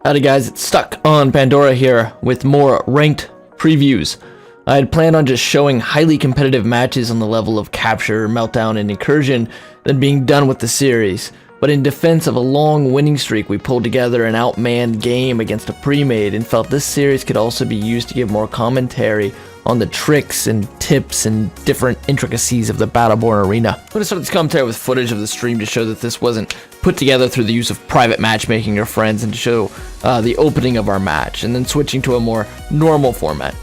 Howdy guys, it's Stuck on Pandora here with more ranked previews. I had planned on just showing highly competitive matches on the level of Capture, Meltdown, and Incursion, then being done with the series. But in defense of a long winning streak, we pulled together an outmanned game against a Premade and felt this series could also be used to give more commentary on the tricks and tips and different intricacies of the Battleborn arena. I'm going to start this commentary with footage of the stream to show that this wasn't put together through the use of private matchmaking or friends, and to show the opening of our match, and then switching to a more normal format.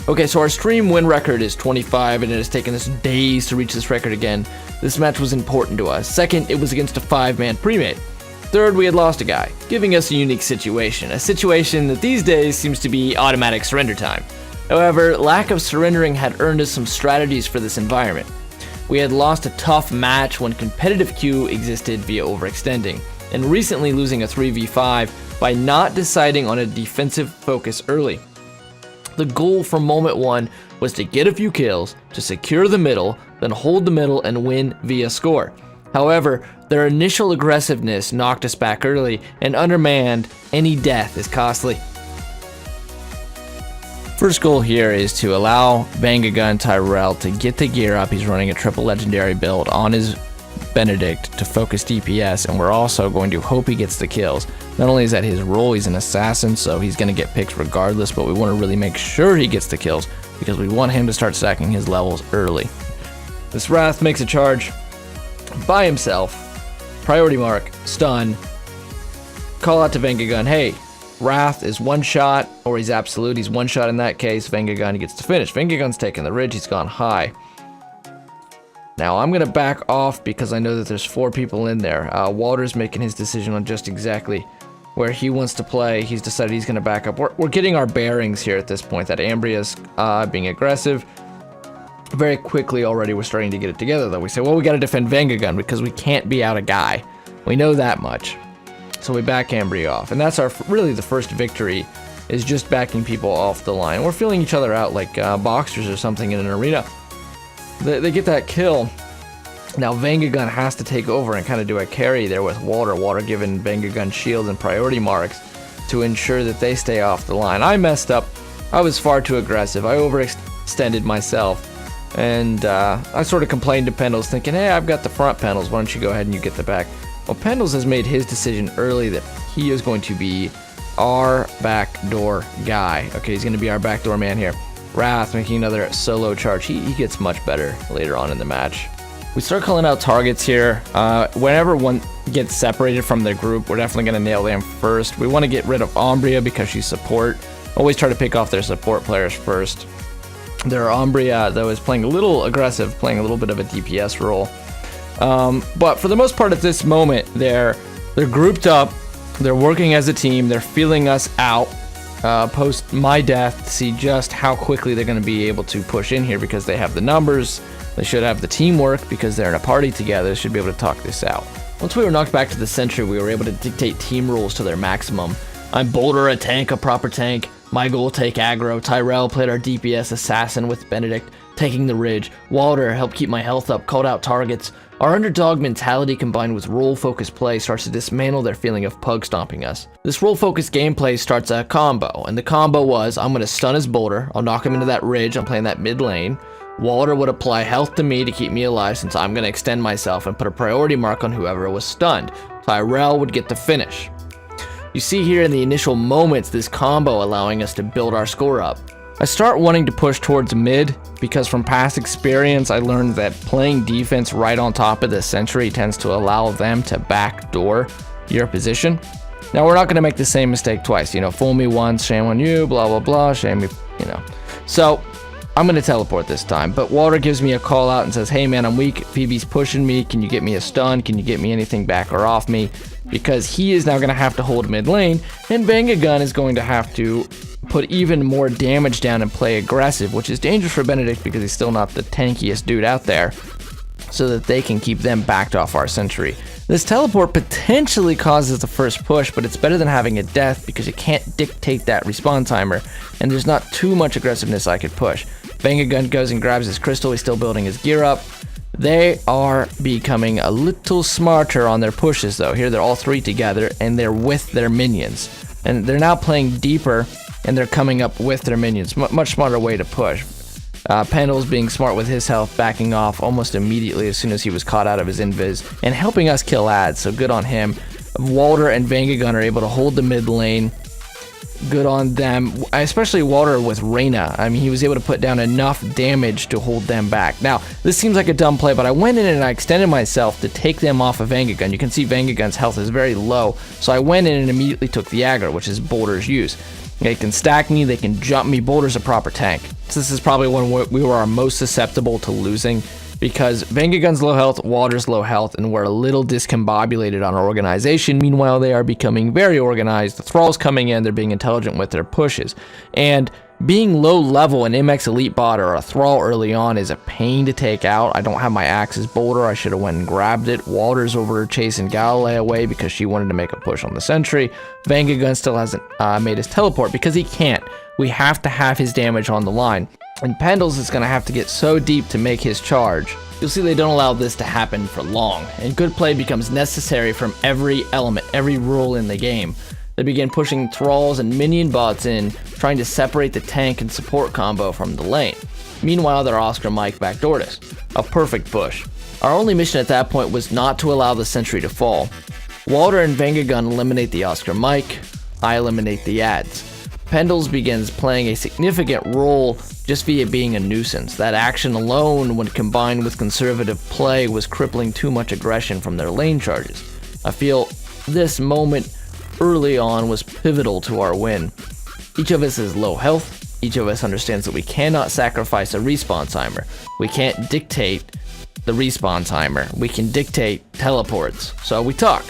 Okay, so our stream win record is 25, and it has taken us days to reach this record again. This match was important to us. Second, it was against a 5-man Premade. Third, we had lost a guy, giving us a unique situation. A situation that these days seems to be automatic surrender time. However, lack of surrendering had earned us some strategies for this environment. We had lost a tough match when competitive queue existed via overextending, and recently losing a 3v5 by not deciding on a defensive focus early. The goal from moment one was to get a few kills, to secure the middle, then hold the middle and win via score. However, their initial aggressiveness knocked us back early, and undermanned, any death is costly. First goal here is to allow Vangagun Tyrell to get the gear up. He's running a triple legendary build on his Benedict to focus DPS, and we're also going to hope he gets the kills. Not only is that his role, he's an assassin, so he's going to get picks regardless, but we want to really make sure he gets the kills because we want him to start stacking his levels early. This Wrath makes a charge by himself. Priority mark, stun. Call out to Vangagun, hey, Wrath is one shot, or he's absolute. He's one shot in that case. Vangagun gets to finish. Vangagun's taking the ridge. He's gone high. Now I'm going to back off because I know that there's 4 people in there. Walter's making his decision on just exactly where he wants to play. He's decided he's going to back up. We're getting our bearings here at this point. That Ambria's being aggressive. Very quickly already we're starting to get it together though. We say, well, we got to defend Vangagun because we can't be out a guy. We know that much. So we back Ambria off, and that's our really the first victory, is just backing people off the line. We're feeling each other out like boxers or something in an arena. They get that kill. Now Vangagun has to take over and kind of do a carry there with Walter. Walter giving Vangagun shields and priority marks to ensure that they stay off the line. I messed up. I was far too aggressive. I overextended myself. And I sort of complained to Pendles thinking, hey, I've got the front, Pendles. Why don't you go ahead and you get the back? Well, Pendles has made his decision early that he is going to be our backdoor guy. Okay, he's going to be our backdoor man here. Wrath making another solo charge. He gets much better later on in the match. We start calling out targets here. Whenever one gets separated from the group, we're definitely going to nail them first. We want to get rid of Umbria because she's support. Always try to pick off their support players first. Their Umbria, though, is playing a little aggressive, playing a little bit of a DPS role. But for the most part at this moment, they're grouped up, they're working as a team, they're feeling us out post my death to see just how quickly they're going to be able to push in here because they have the numbers, they should have the teamwork because they're in a party together, they should be able to talk this out. Once we were knocked back to the Sentry, we were able to dictate team rules to their maximum. I'm Boulder, a tank, a proper tank. My goal, take aggro. Tyrell played our DPS assassin with Benedict, taking the ridge. Walter helped keep my health up, called out targets. Our underdog mentality combined with role-focused play starts to dismantle their feeling of pug stomping us. This role-focused gameplay starts a combo, and the combo was, I'm going to stun his Boulder, I'll knock him into that ridge, I'm playing that mid lane. Walter would apply health to me to keep me alive since I'm going to extend myself and put a priority mark on whoever was stunned. Tyrell would get the finish. You see here in the initial moments this combo allowing us to build our score up. I start wanting to push towards mid because from past experience I learned that playing defense right on top of the Sentry tends to allow them to backdoor your position. Now we're not going to make the same mistake twice, you know, fool me once, shame on you, blah blah blah, shame me, you know. So I'm going to teleport this time, but Walter gives me a call out and says, hey man, I'm weak, Phoebe's pushing me, can you get me a stun, can you get me anything back or off me? Because he is now going to have to hold mid lane, and Vangagun is going to have to put even more damage down and play aggressive, which is dangerous for Benedict because he's still not the tankiest dude out there, so that they can keep them backed off our Sentry. This teleport potentially causes the first push, but it's better than having a death because you can't dictate that respawn timer, and there's not too much aggressiveness I could push. Vangagun goes and grabs his crystal, he's still building his gear up. They are becoming a little smarter on their pushes though. Here they're all 3 together and they're with their minions. and they're now playing deeper, and they're coming up with their minions. Much smarter way to push. Pendle's being smart with his health, backing off almost immediately as soon as he was caught out of his invis, and helping us kill ads, so good on him. Walter and Vangagun are able to hold the mid lane. Good on them, especially Walter with Reyna. I mean, he was able to put down enough damage to hold them back. Now, this seems like a dumb play, but I went in and I extended myself to take them off of Vangagun. You can see Vangagun's health is very low, so I went in and immediately took the aggro, which is Boulder's use. They can stack me, they can jump me. Boulder's a proper tank. So this is probably when we were most susceptible to losing, because Vangagun's low health, Walter's low health, and we're a little discombobulated on our organization. Meanwhile, they are becoming very organized. The Thralls coming in, they're being intelligent with their pushes. And being low level an MX Elite bot or a Thrall early on is a pain to take out. I don't have my Axis Boulder. I should have went and grabbed it. Walter's over chasing Galilei away because she wanted to make a push on the sentry. Vangagun still hasn't made his teleport because he can't. We have to have his damage on the line. And Pendles is going to have to get so deep to make his charge. You'll see they don't allow this to happen for long, and good play becomes necessary from every element, every rule in the game. They begin pushing Thralls and minion bots in, trying to separate the tank and support combo from the lane. Meanwhile, their Oscar Mike backdoored us. A perfect push. Our only mission at that point was not to allow the sentry to fall. Walter and Vangagun eliminate the Oscar Mike. I eliminate the ads. Pendles begins playing a significant role just via being a nuisance. That action alone, when combined with conservative play, was crippling too much aggression from their lane charges. I feel this moment early on was pivotal to our win. Each of us is low health. Each of us understands that we cannot sacrifice a respawn timer. We can't dictate the respawn timer. We can dictate teleports. So we talk,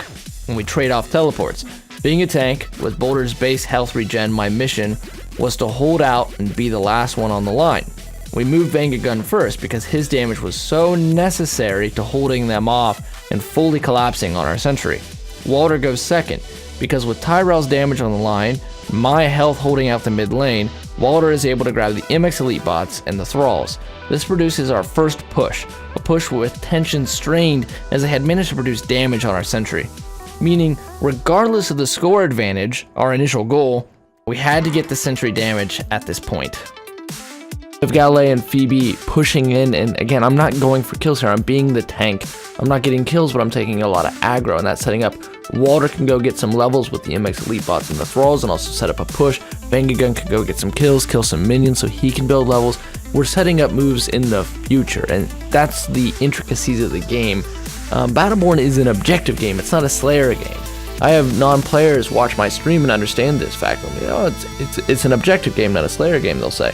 and we trade off teleports. Being a tank, with Boulder's base health regen, my mission was to hold out and be the last one on the line. We moved Vangagun first because his damage was so necessary to holding them off and fully collapsing on our sentry. Walter goes second because with Tyrell's damage on the line, my health holding out the mid lane, Walter is able to grab the MX Elite bots and the Thralls. This produces our first push, a push with tension strained as they had managed to produce damage on our sentry. Meaning, regardless of the score advantage, our initial goal, we had to get the sentry damage at this point. With Galilei and Phoebe pushing in, and again, I'm not going for kills here, I'm being the tank. I'm not getting kills, but I'm taking a lot of aggro, and that's setting up. Walter can go get some levels with the MX Elite bots and the Thralls, and also set up a push. Vangagun can go get some kills, kill some minions so he can build levels. We're setting up moves in the future, and that's the intricacies of the game. Battleborn is an objective game, it's not a Slayer game. I have non-players watch my stream and understand this fact. It's an objective game, not a Slayer game, they'll say.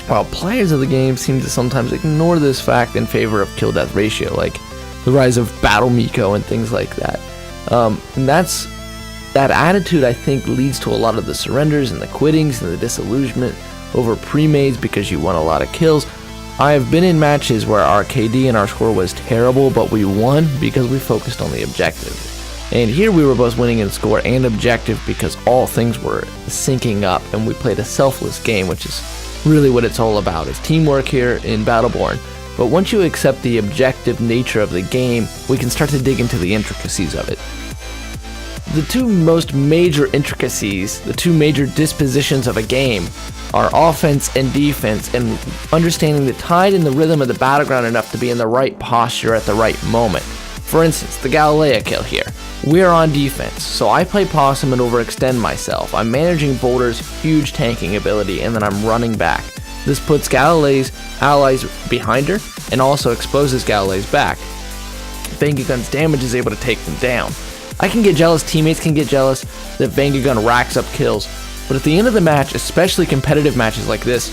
While players of the game seem to sometimes ignore this fact in favor of kill-death ratio, like the rise of Battle Miko and things like that. And that attitude, I think, leads to a lot of the surrenders and the quittings and the disillusionment over Premades because you won a lot of kills. I have been in matches where our KD and our score was terrible, but we won because we focused on the objective. And here we were both winning in score and objective because all things were syncing up, and we played a selfless game, which is really what it's all about. It's teamwork here in Battleborn. But once you accept the objective nature of the game, we can start to dig into the intricacies of it. The two most major intricacies, the two major dispositions of a game, are offense and defense, and understanding the tide and the rhythm of the battleground enough to be in the right posture at the right moment. For instance, the Galilei kill here. We're on defense, so I play possum and overextend myself. I'm managing Boulder's huge tanking ability, and then I'm running back. This puts Galilei's allies behind her, and also exposes Galilei's back. Vangagun's damage is able to take them down. I can get jealous, teammates can get jealous that Vangagun racks up kills, but at the end of the match, especially competitive matches like this,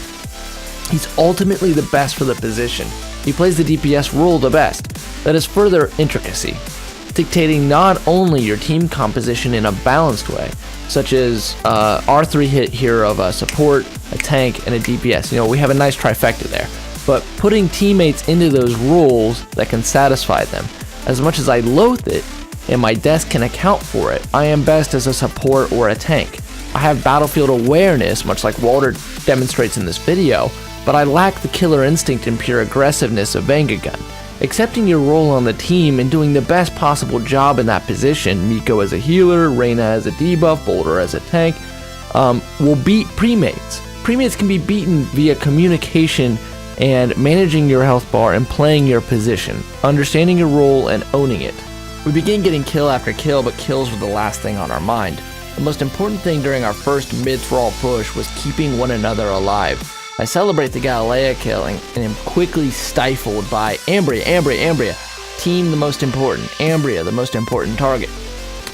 he's ultimately the best for the position. He plays the DPS role the best. That is further intricacy, dictating not only your team composition in a balanced way, such as our 3-hit here of a support, a tank, and a DPS. You know, we have a nice trifecta there, but putting teammates into those roles that can satisfy them. As much as I loathe it, and my desk can account for it, I am best as a support or a tank. I have battlefield awareness, much like Walter demonstrates in this video, but I lack the killer instinct and pure aggressiveness of Vangagun. Accepting your role on the team and doing the best possible job in that position, Miko as a healer, Reyna as a debuff, Boulder as a tank, will beat Premades. Premades can be beaten via communication and managing your health bar and playing your position, understanding your role and owning it. We began getting kill after kill, but kills were the last thing on our mind. The most important thing during our first mid-thrall push was keeping one another alive. I celebrate the Galilea killing and am quickly stifled by Ambria. Team the most important, Ambria the most important target.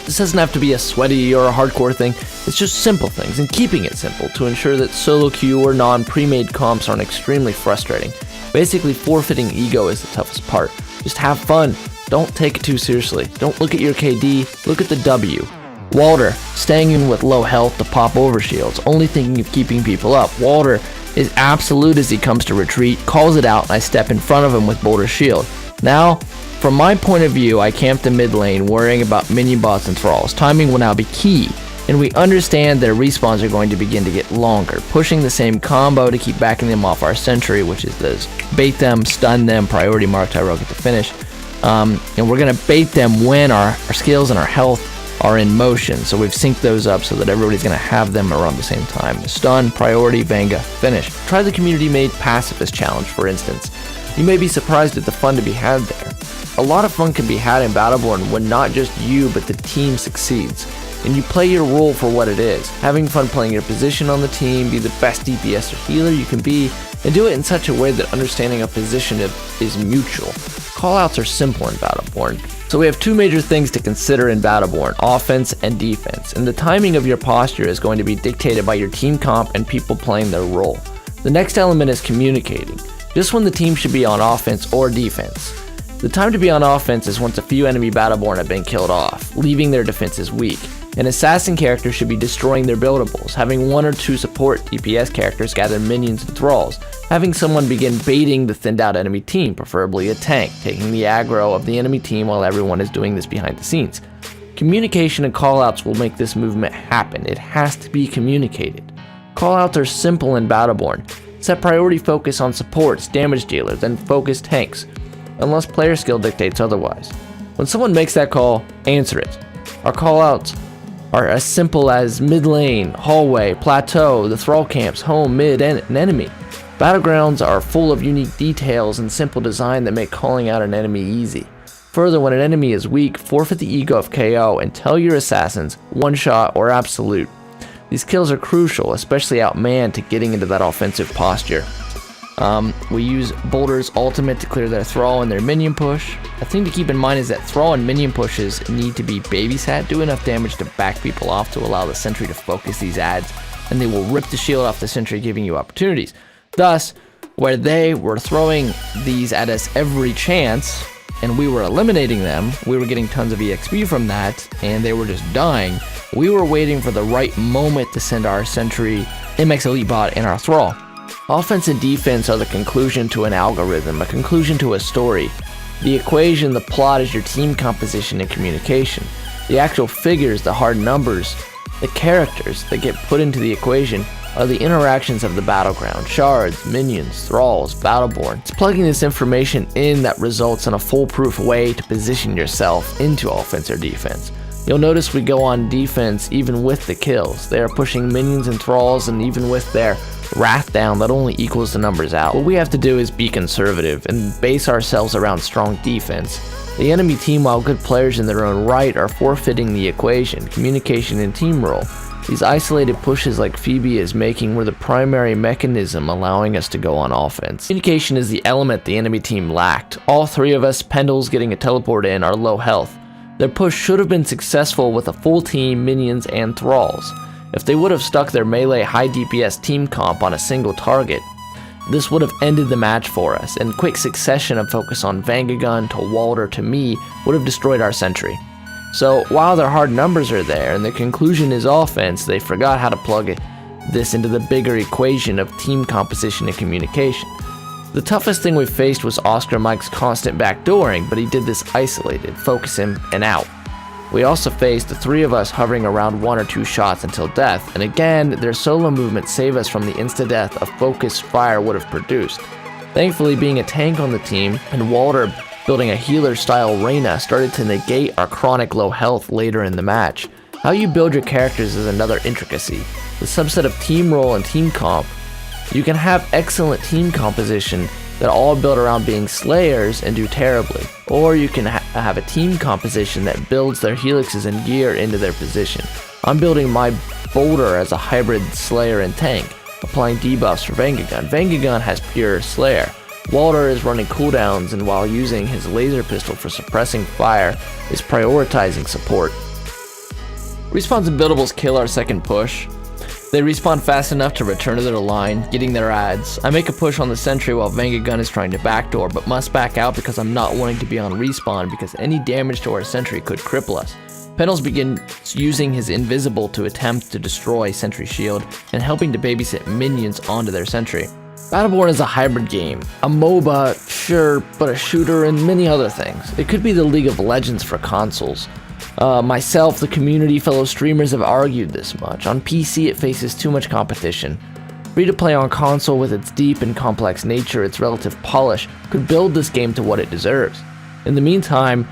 This doesn't have to be a sweaty or a hardcore thing, it's just simple things and keeping it simple to ensure that solo queue or non-pre-made comps aren't extremely frustrating. Basically, forfeiting ego is the toughest part. Just have fun, don't take it too seriously, don't look at your KD, look at the W. Walter, staying in with low health to pop overshields, only thinking of keeping people up. Walter is absolute as he comes to retreat, calls it out, and I step in front of him with Boulder's shield. Now, from my point of view, I camp the mid lane worrying about minion bots and thralls. Timing will now be key, and we understand their respawns are going to begin to get longer, pushing the same combo to keep backing them off our sentry, which is this bait them, stun them, priority mark Tyrell get the finish. And we're going to bait them when our skills and our health are in motion, so we've synced those up so that everybody's going to have them around the same time. Stun, priority, Vanga, finish. Try the community-made pacifist challenge, for instance. You may be surprised at the fun to be had there. A lot of fun can be had in Battleborn when not just you but the team succeeds, and you play your role for what it is. Having fun playing your position on the team, be the best DPS or healer you can be, and do it in such a way that understanding a position is mutual. Callouts are simple in Battleborn. So we have two major things to consider in Battleborn, offense and defense, and the timing of your posture is going to be dictated by your team comp and people playing their role. The next element is communicating, just when the team should be on offense or defense. The time to be on offense is once a few enemy Battleborn have been killed off, leaving their defenses weak. An assassin character should be destroying their buildables, having one or two support DPS characters gather minions and thralls, having someone begin baiting the thinned out enemy team, preferably a tank, taking the aggro of the enemy team while everyone is doing this behind the scenes. Communication and callouts will make this movement happen. It has to be communicated. Callouts are simple in Battleborn. Set priority focus on supports, damage dealers, then focus tanks, unless player skill dictates otherwise. When someone makes that call, answer it. Our callouts are as simple as mid lane, hallway, plateau, the thrall camps, home, mid, and an enemy. Battlegrounds are full of unique details and simple design that make calling out an enemy easy. Further, when an enemy is weak, forfeit the ego of KO and tell your assassins, one shot or absolute. These kills are crucial, especially outmanned, to getting into that offensive posture. We use Boulder's ultimate to clear their Thrall and their minion push. A thing to keep in mind is that Thrall and minion pushes need to be babysat, do enough damage to back people off to allow the sentry to focus these adds, and they will rip the shield off the sentry, giving you opportunities. Thus, where they were throwing these at us every chance, and we were eliminating them, we were getting tons of EXP from that, and they were just dying. We were waiting for the right moment to send our sentry, MX Elite Bot, and our Thrall. Offense and defense are the conclusion to an algorithm, a conclusion to a story. The equation, the plot, is your team composition and communication. The actual figures, the hard numbers, the characters that get put into the equation are the interactions of the battleground, shards, minions, thralls, Battleborn. It's plugging this information in that results in a foolproof way to position yourself into offense or defense. You'll notice we go on defense even with the kills. They are pushing minions and thralls, and even with their wrath down, that only equals the numbers out. What we have to do is be conservative and base ourselves around strong defense. The enemy team, while good players in their own right, are forfeiting the equation, communication and team role. These isolated pushes like Phoebe is making were the primary mechanism allowing us to go on offense. Communication is the element the enemy team lacked. All three of us, Pendles getting a teleport in, are low health. Their push should have been successful with a full team, minions, and thralls. If they would have stuck their melee high DPS team comp on a single target, this would have ended the match for us, and quick succession of focus on Vangagun to Walter to me would have destroyed our sentry. So while their hard numbers are there and the conclusion is offense, they forgot how to plug this into the bigger equation of team composition and communication. The toughest thing we faced was Oscar Mike's constant backdooring, but he did this isolated, focus him and out. We also faced the three of us hovering around 1 or 2 shots until death, and again, their solo movement saved us from the insta-death a focused fire would have produced. Thankfully, being a tank on the team, and Walter building a healer-style Reyna started to negate our chronic low health later in the match. How you build your characters is another intricacy. The subset of team role and team comp, you can have excellent team composition that all build around being slayers and do terribly, or you can have a team composition that builds their helixes and gear into their position. I'm building my Boulder as a hybrid slayer and tank, applying debuffs for Vangagun. Vangagun has pure slayer. Walter is running cooldowns, and while using his laser pistol for suppressing fire, is prioritizing support. Respawns and buildables kill our second push. They respawn fast enough to return to their line, getting their ads. I make a push on the sentry while Vangagun is trying to backdoor, but must back out because I'm not wanting to be on respawn because any damage to our sentry could cripple us. Pendles begins using his invisible to attempt to destroy sentry shield and helping to babysit minions onto their sentry. Battleborn is a hybrid game, a MOBA, sure, but a shooter and many other things. It could be the League of Legends for consoles. Myself, the community, fellow streamers have argued this much. On PC it faces too much competition. Free to play on console with its deep and complex nature, its relative polish, could build this game to what it deserves. In the meantime,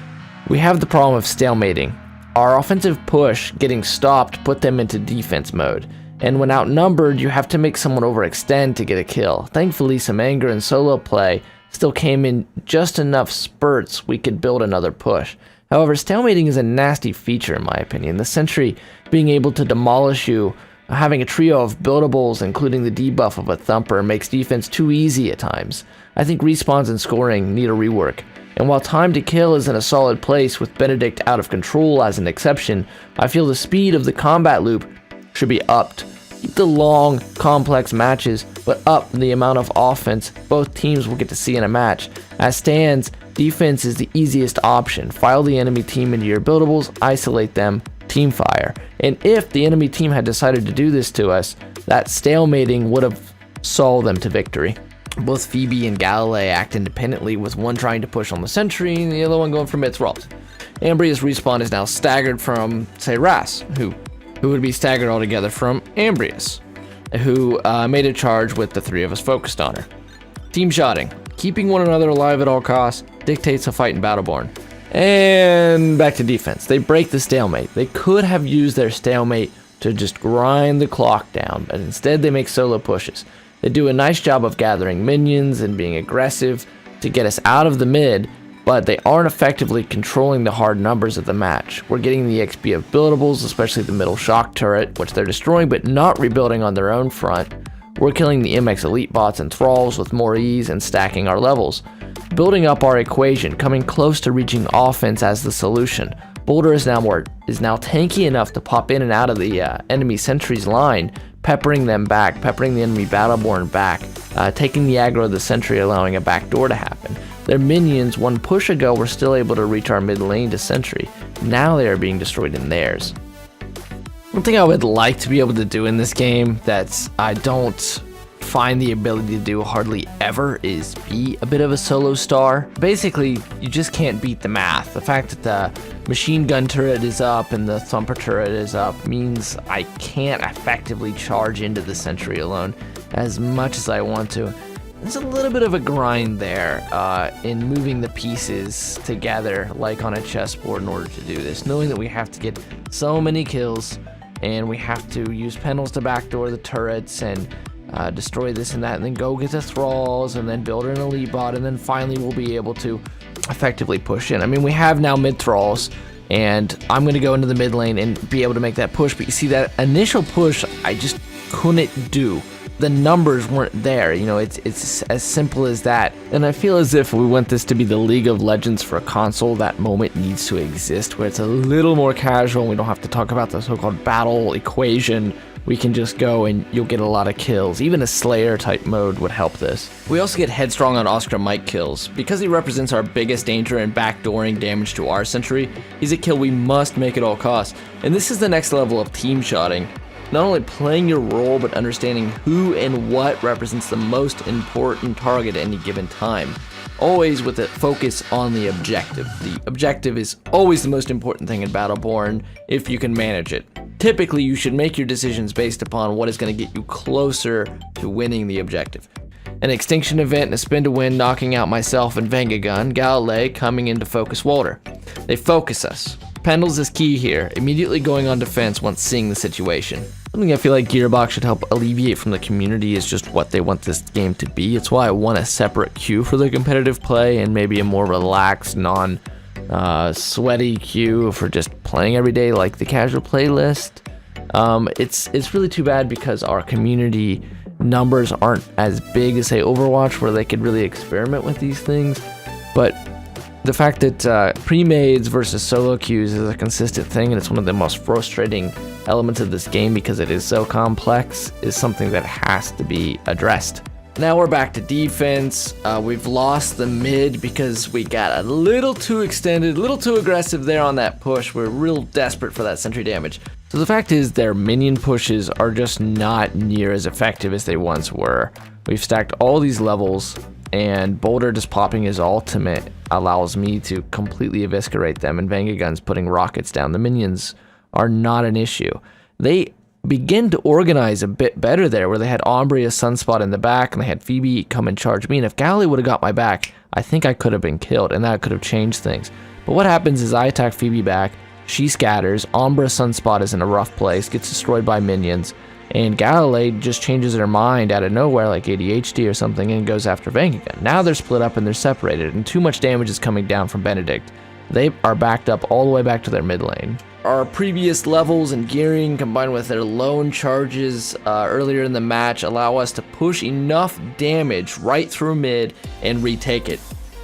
we have the problem of stalemating. Our offensive push getting stopped put them into defense mode, and when outnumbered you have to make someone overextend to get a kill. Thankfully some anger and solo play still came in just enough spurts we could build another push. However, stalemating is a nasty feature in my opinion. The sentry being able to demolish you, having a trio of buildables including the debuff of a thumper makes defense too easy at times. I think respawns and scoring need a rework. And while time to kill is in a solid place with Benedict out of control as an exception, I feel the speed of the combat loop should be upped. Keep the long, complex matches, but up the amount of offense both teams will get to see in a match. As stands, defense is the easiest option. File the enemy team into your buildables, isolate them, team fire. And if the enemy team had decided to do this to us, that stalemating would have sold them to victory. Both Phoebe and Galilei act independently, with one trying to push on the sentry and the other one going for mid-thralls. Ambria's respawn is now staggered from, say, Ras, who would be staggered altogether from Ambrius, who made a charge with the three of us focused on her. Team shotting. Keeping one another alive at all costs dictates a fight in Battleborn. And back to defense. They break the stalemate. They could have used their stalemate to just grind the clock down, but instead they make solo pushes. They do a nice job of gathering minions and being aggressive to get us out of the mid, but they aren't effectively controlling the hard numbers of the match. We're getting the XP of buildables, especially the middle shock turret, which they're destroying but not rebuilding on their own front. We're killing the MX elite bots and thralls with more ease and stacking our levels. Building up our equation, coming close to reaching offense as the solution. Boulder is now tanky enough to pop in and out of the enemy sentry's line, peppering them back, peppering the enemy Battleborn back, taking the aggro of the sentry, allowing a backdoor to happen. Their minions, one push ago, were still able to reach our mid lane to sentry. Now they are being destroyed in theirs. One thing I would like to be able to do in this game that I don't find the ability to do hardly ever is be a bit of a solo star. Basically, you just can't beat the math. The fact that the machine gun turret is up and the thumper turret is up means I can't effectively charge into the sentry alone as much as I want to. There's a little bit of a grind there in moving the pieces together like on a chessboard in order to do this, knowing that we have to get so many kills and we have to use pendles to backdoor the turrets and destroy this and that, and then go get the thralls and then build an elite bot, and then finally we'll be able to effectively push in. I mean, we have now mid thralls, and I'm going to go into the mid lane and be able to make that push, but you see that initial push I just couldn't do. The numbers weren't there, you know, it's as simple as that. And I feel as if we want this to be the League of Legends for a console, that moment needs to exist where it's a little more casual and we don't have to talk about the so-called battle equation. We can just go and you'll get a lot of kills. Even a Slayer type mode would help this. We also get headstrong on Oscar Mike kills. Because he represents our biggest danger in backdooring damage to our sentry, he's a kill we must make at all costs. And this is the next level of team shotting. Not only playing your role, but understanding who and what represents the most important target at any given time. Always with a focus on the objective. The objective is always the most important thing in Battleborn if you can manage it. Typically, you should make your decisions based upon what is going to get you closer to winning the objective. An extinction event and a spin to win, knocking out myself and Vengagun. Galilei coming in to focus Walter. They focus us. Pendles is key here, immediately going on defense once seeing the situation. Something I feel like Gearbox should help alleviate from the community is just what they want this game to be. It's why I want a separate queue for the competitive play and maybe a more relaxed, non-sweaty queue for just playing every day like the casual playlist. It's really too bad because our community numbers aren't as big as, say, Overwatch, where they could really experiment with these things. But the fact that Premades versus solo queues is a consistent thing, and it's one of the most frustrating elements of this game because it is so complex, is something that has to be addressed. Now we're back to defense. We've lost the mid because we got a little too extended, a little too aggressive there on that push. We're real desperate for that sentry damage. So the fact is their minion pushes are just not near as effective as they once were. We've stacked all these levels, and Boulder just popping his ultimate allows me to completely eviscerate them, and Vengagun's putting rockets down. The minions are not an issue. They begin to organize a bit better there, where they had Ombre, a Sunspot in the back, and they had Phoebe come and charge me, and if Galilei would have got my back, I think I could have been killed, and that could have changed things. But what happens is I attack Phoebe back, she scatters, Ombre Sunspot is in a rough place, gets destroyed by minions, and Galilei just changes her mind out of nowhere, like ADHD or something, and goes after Vengagun. Now they're split up and they're separated, and too much damage is coming down from Benedict. They are backed up all the way back to their mid lane. Our previous levels and gearing, combined with their lone charges earlier in the match, allow us to push enough damage right through mid and retake it.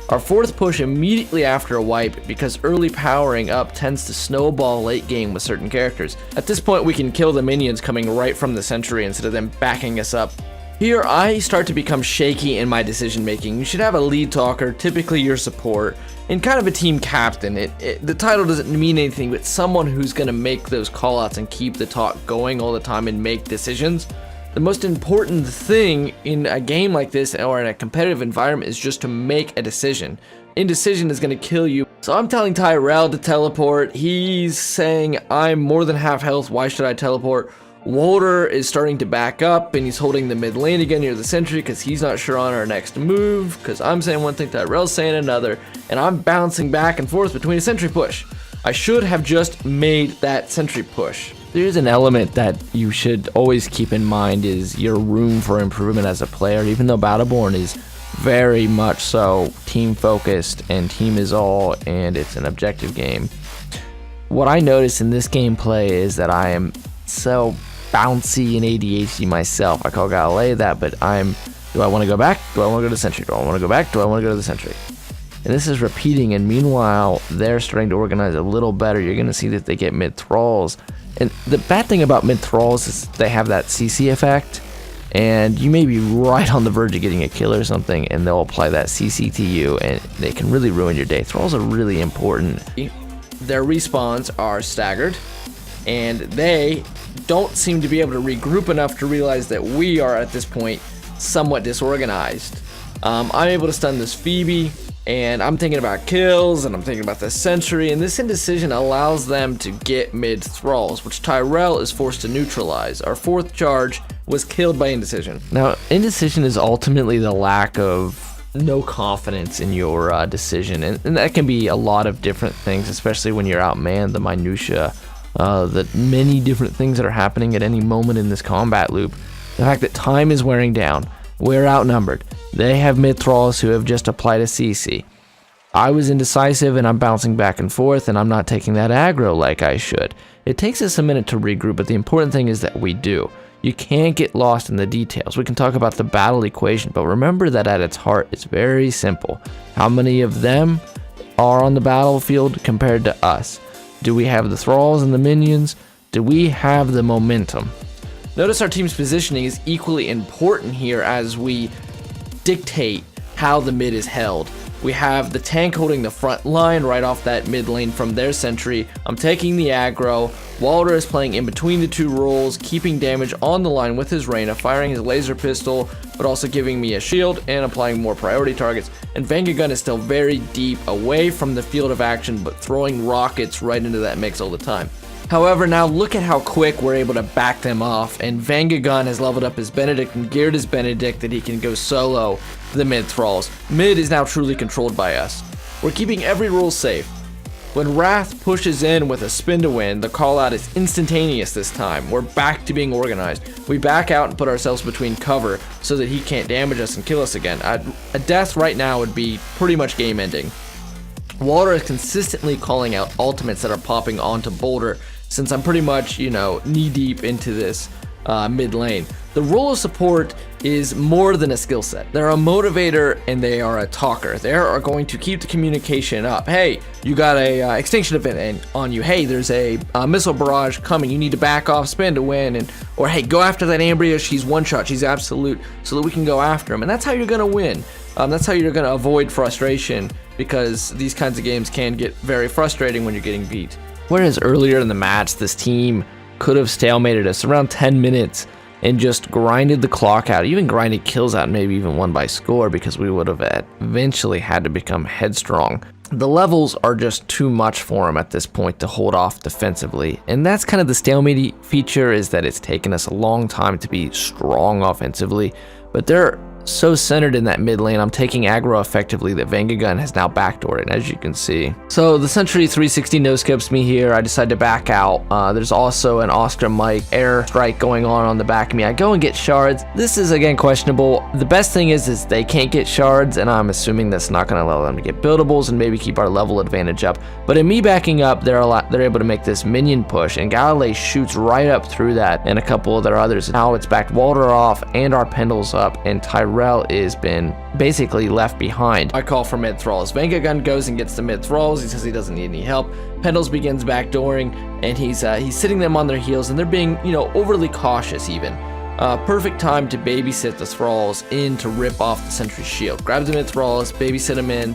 Our fourth push immediately after a wipe, because early powering up tends to snowball late game with certain characters. At this point we can kill the minions coming right from the sentry instead of them backing us up. Here I start to become shaky in my decision making. You should have a lead talker, typically your support, and kind of a team captain. The title doesn't mean anything, but someone who's going to make those callouts and keep the talk going all the time and make decisions. The most important thing in a game like this or in a competitive environment is just to make a decision. Indecision is going to kill you. So I'm telling Tyrell to teleport. He's saying, I'm more than half health, why should I teleport? Walter is starting to back up and he's holding the mid lane again near the sentry because he's not sure on our next move, because I'm saying one thing, Tyrell's saying another, and I'm bouncing back and forth between a sentry push. I should have just made that sentry push. There's an element that you should always keep in mind is your room for improvement as a player, even though Battleborn is very much so team focused and team is all and it's an objective game. What I notice in this gameplay is that I am so bouncy and ADHD myself. I call Galilei that, but do I want to go back? Do I want to go to the sentry? Do I want to go back? Do I want to go to the sentry? And this is repeating, and meanwhile they're starting to organize a little better. You're going to see that they get mid thralls. And the bad thing about mid thralls is they have that CC effect, and you may be right on the verge of getting a kill or something, and they'll apply that CC to you, and they can really ruin your day. Thralls are really important. Their respawns are staggered, and they don't seem to be able to regroup enough to realize that we are at this point somewhat disorganized. I'm able to stun this Phoebe, and I'm thinking about kills, and I'm thinking about the sentry, and this indecision allows them to get mid thralls, which Tyrell is forced to neutralize. Our fourth charge was killed by indecision. Now, indecision is ultimately the lack of no confidence in your decision, and that can be a lot of different things, especially when you're outmanned, the minutia, the many different things that are happening at any moment in this combat loop. The fact that time is wearing down, we're outnumbered. They have mid thralls who have just applied a CC. I was indecisive and I'm bouncing back and forth and I'm not taking that aggro like I should. It takes us a minute to regroup, but the important thing is that we do. You can't get lost in the details. We can talk about the battle equation, but remember that at its heart, it's very simple. How many of them are on the battlefield compared to us? Do we have the thralls and the minions? Do we have the momentum? Notice our team's positioning is equally important here as we dictate how the mid is held. We have the tank holding the front line right off that mid lane from their sentry. I'm taking the aggro. Walter is playing in between the two roles, keeping damage on the line with his Reyna, firing his laser pistol, but also giving me a shield and applying more priority targets. And Vengagun is still very deep away from the field of action, but throwing rockets right into that mix all the time. However, now look at how quick we're able to back them off, and Vangagun has leveled up his Benedict and geared his Benedict that he can go solo the mid thralls. Mid is now truly controlled by us. We're keeping every rule safe. When Wrath pushes in with a spin to win, the call out is instantaneous this time. We're back to being organized. We back out and put ourselves between cover so that he can't damage us and kill us again. A death right now would be pretty much game ending. Walter is consistently calling out ultimates that are popping onto Boulder since I'm pretty much, knee deep into this mid lane. The role of support is more than a skill set. They're a motivator and they are a talker. They are going to keep the communication up. Hey, you got a extinction event on you. Hey, there's a missile barrage coming. You need to back off, spin to win, or hey, go after that Ambria. She's one shot. She's absolute, so that we can go after him. And that's how you're gonna win. That's how you're gonna avoid frustration, because these kinds of games can get very frustrating when you're getting beat. Whereas earlier in the match, this team could have stalemated us around 10 minutes and just grinded the clock out, even grinded kills out, maybe even won by score, because we would have eventually had to become headstrong. The levels are just too much for them at this point to hold off defensively, and that's kind of the stalemate feature, is that it's taken us a long time to be strong offensively, but they're so centered in that mid lane. I'm taking aggro effectively that Vangagun has now backdoored it, as you can see. So the Sentry 360 no scopes me here. I decide to back out. There's also an Oscar Mike air strike going on the back of me. I go and get shards. This is again questionable. The best thing is they can't get shards, and I'm assuming that's not going to allow them to get buildables and maybe keep our level advantage up. But in me backing up, they're able to make this minion push, and Galilei shoots right up through that, and a couple of their others. Now it's backed Walter off and our Pendles up, and Tyrell is been basically left behind. I call for mid thralls. Vangagun goes and gets the mid thralls. He says he doesn't need any help. Pendles begins backdooring, and he's sitting them on their heels, and they're being overly cautious even. Perfect time to babysit the thralls in to rip off the sentry's shield. Grab the mid thralls, babysit them in.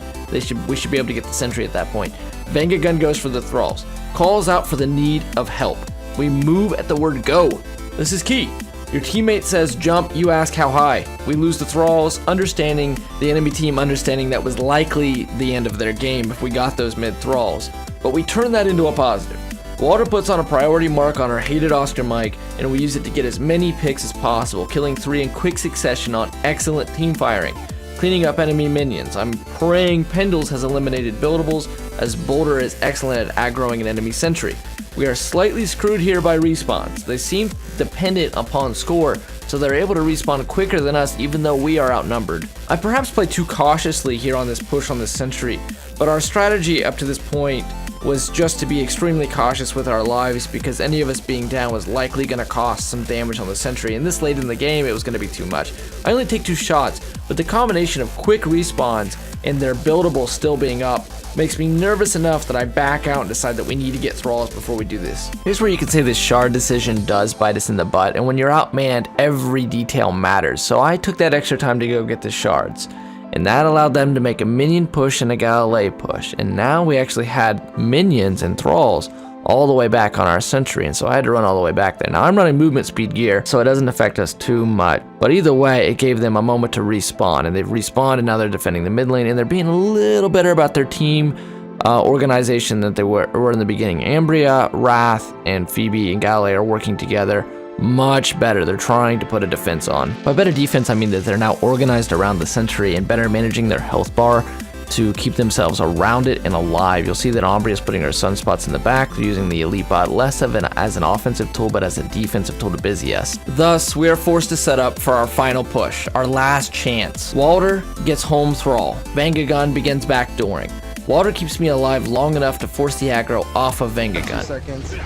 We should be able to get the sentry at that point. Vangagun goes for the thralls. Calls out for the need of help. We move at the word go. This is key. Your teammate says jump, you ask how high. We lose the thralls, understanding the enemy team understanding that was likely the end of their game if we got those mid thralls. But we turn that into a positive. Walter puts on a priority mark on our hated Oscar Mike, and we use it to get as many picks as possible, killing 3 in quick succession on excellent team firing, cleaning up enemy minions. I'm praying Pendles has eliminated buildables, as Boulder is excellent at aggroing an enemy sentry. We are slightly screwed here by respawns. They seem dependent upon score, so they're able to respawn quicker than us even though we are outnumbered. I perhaps play too cautiously here on this push on this sentry, but our strategy up to this point was just to be extremely cautious with our lives, because any of us being down was likely going to cost some damage on the sentry, and this late in the game it was going to be too much. I only take 2 shots, but the combination of quick respawns and their buildable still being up makes me nervous enough that I back out and decide that we need to get thralls before we do this. Here's where you can say this shard decision does bite us in the butt, and when you're outmanned, every detail matters. So I took that extra time to go get the shards, and that allowed them to make a minion push and a Galilei push, and now we actually had minions and thralls all the way back on our sentry, and so I had to run all the way back there. Now I'm running movement speed gear, so it doesn't affect us too much, but either way it gave them a moment to respawn, and they've respawned, and now they're defending the mid lane, and they're being a little better about their team organization than they were in the beginning. Ambria, Wrath, and Phoebe and Galilei are working together much better. They're trying to put a defense on. By better defense, I mean that they're now organized around the sentry and better managing their health bar to keep themselves around it and alive. You'll see that Ambria is putting her sunspots in the back. They're using the elite bot less as an offensive tool, but as a defensive tool to busy us. Thus, we are forced to set up for our final push, our last chance. Walter gets home thrall. Vangagun begins backdooring. Walter keeps me alive long enough to force the aggro off of Vangagun.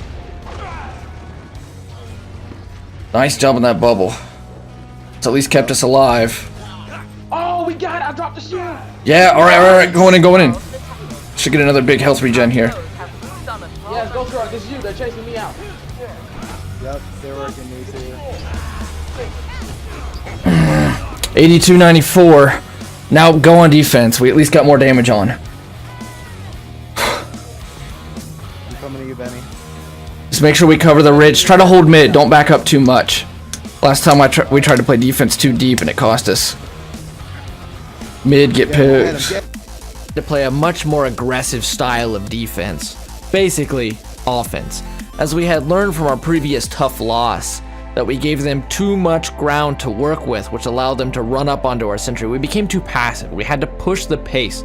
Nice job on that bubble. It's at least kept us alive. Oh, we got it! I dropped the shield! Yeah, alright, going in. Should get another big health regen here. Yes, go for it, this is you, they're chasing me out. Yep, they're working me too. 8294. Now go on defense. We at least got more damage on. I'm coming to you, Benny. Just make sure we cover the ridge. Try to hold mid. Don't back up too much. Last time we tried to play defense too deep and it cost us. Mid get poked. To play a much more aggressive style of defense. Basically, offense. as we had learned from our previous tough loss that we gave them too much ground to work with, which allowed them to run up onto our sentry. We became too passive. We had to push the pace.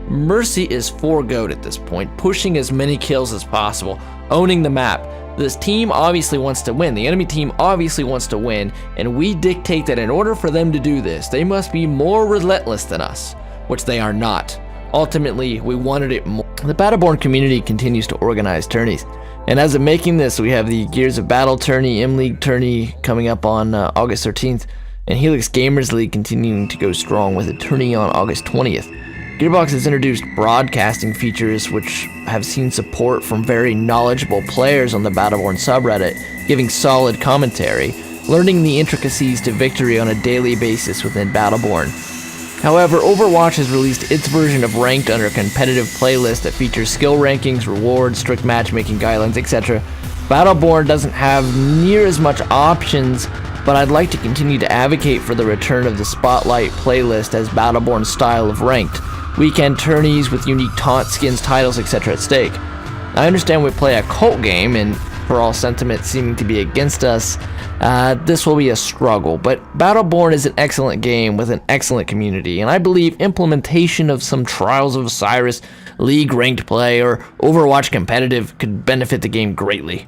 Mercy is foregoed at this point, pushing as many kills as possible, owning the map. This team obviously wants to win. The enemy team obviously wants to win, and we dictate that in order for them to do this, they must be more relentless than us, which they are not. Ultimately, we wanted it more. The Battleborn community continues to organize tourneys, and as of making this, we have the Gears of Battle tourney, M-League tourney coming up on August 13th, and Helix Gamers League continuing to go strong with a tourney on August 20th. Gearbox has introduced broadcasting features which have seen support from very knowledgeable players on the Battleborn subreddit, giving solid commentary, learning the intricacies to victory on a daily basis within Battleborn. However, Overwatch has released its version of Ranked under a competitive playlist that features skill rankings, rewards, strict matchmaking guidelines, etc. Battleborn doesn't have near as much options, but I'd like to continue to advocate for the return of the Spotlight playlist as Battleborn's style of Ranked. Weekend tourneys with unique taunt skins, titles, etc. at stake. I understand we play a cult game, and for all sentiment seeming to be against us, this will be a struggle, but Battleborn is an excellent game with an excellent community, and I believe implementation of some Trials of Osiris, League ranked play, or Overwatch competitive could benefit the game greatly.